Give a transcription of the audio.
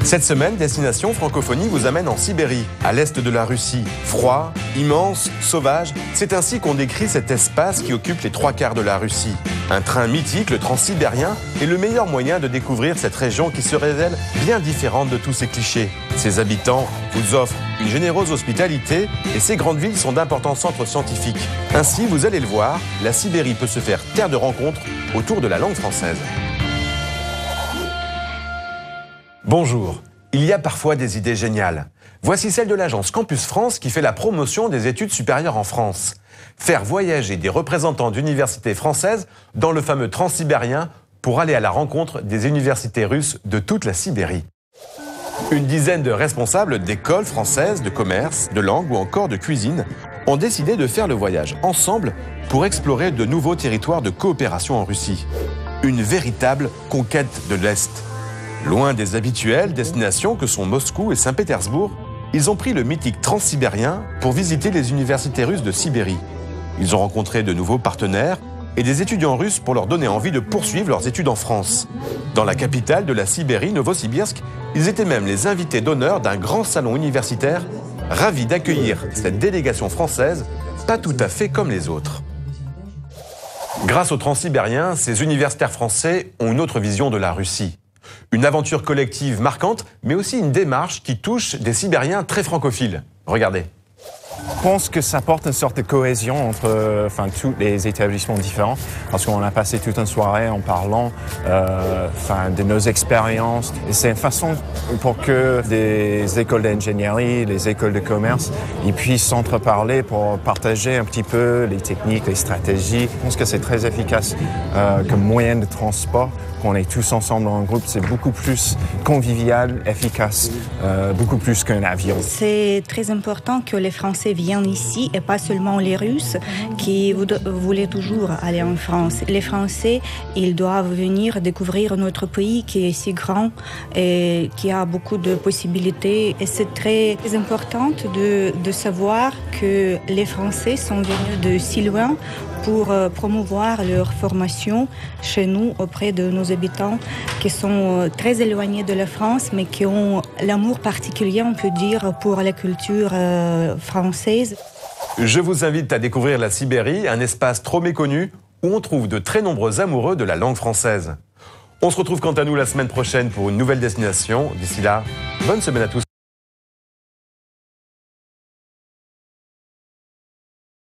Cette semaine, Destination Francophonie vous amène en Sibérie, à l'est de la Russie. Froid, immense, sauvage, c'est ainsi qu'on décrit cet espace qui occupe les 3/4 de la Russie. Un train mythique, le Transsibérien, est le meilleur moyen de découvrir cette région qui se révèle bien différente de tous ses clichés. Ses habitants vous offrent une généreuse hospitalité et ces grandes villes sont d'importants centres scientifiques. Ainsi, vous allez le voir, la Sibérie peut se faire terre de rencontres autour de la langue française. Bonjour, il y a parfois des idées géniales. Voici celle de l'agence Campus France qui fait la promotion des études supérieures en France. Faire voyager des représentants d'universités françaises dans le fameux Transsibérien pour aller à la rencontre des universités russes de toute la Sibérie. Une dizaine de responsables d'écoles françaises, de commerce, de langue ou encore de cuisine ont décidé de faire le voyage ensemble pour explorer de nouveaux territoires de coopération en Russie. Une véritable conquête de l'Est. Loin des habituelles destinations que sont Moscou et Saint-Pétersbourg, ils ont pris le mythique Transsibérien pour visiter les universités russes de Sibérie. Ils ont rencontré de nouveaux partenaires et des étudiants russes pour leur donner envie de poursuivre leurs études en France. Dans la capitale de la Sibérie, Novosibirsk, ils étaient même les invités d'honneur d'un grand salon universitaire, ravis d'accueillir cette délégation française, pas tout à fait comme les autres. Grâce au Transsibérien, ces universitaires français ont une autre vision de la Russie. Une aventure collective marquante, mais aussi une démarche qui touche des Sibériens très francophiles. Regardez. Je pense que ça porte une sorte de cohésion entre tous les établissements différents, parce qu'on a passé toute une soirée en parlant de nos expériences. Et c'est une façon pour que des écoles d'ingénierie, les écoles de commerce, ils puissent s'entreparler pour partager un petit peu les techniques, les stratégies. Je pense que c'est très efficace comme moyen de transport. Quand on est tous ensemble dans un groupe, c'est beaucoup plus convivial, efficace, beaucoup plus qu'un avion. C'est très important que les Français viennent ici et pas seulement les Russes qui voulaient toujours aller en France. Les Français, ils doivent venir découvrir notre pays qui est si grand et qui a beaucoup de possibilités. Et c'est très important de savoir que les Français sont venus de si loin pour promouvoir leur formation chez nous auprès de nos habitants qui sont très éloignés de la France mais qui ont l'amour particulier, on peut dire, pour la culture française. Je vous invite à découvrir la Sibérie, un espace trop méconnu où on trouve de très nombreux amoureux de la langue française. On se retrouve quant à nous la semaine prochaine pour une nouvelle destination. D'ici là, bonne semaine à tous.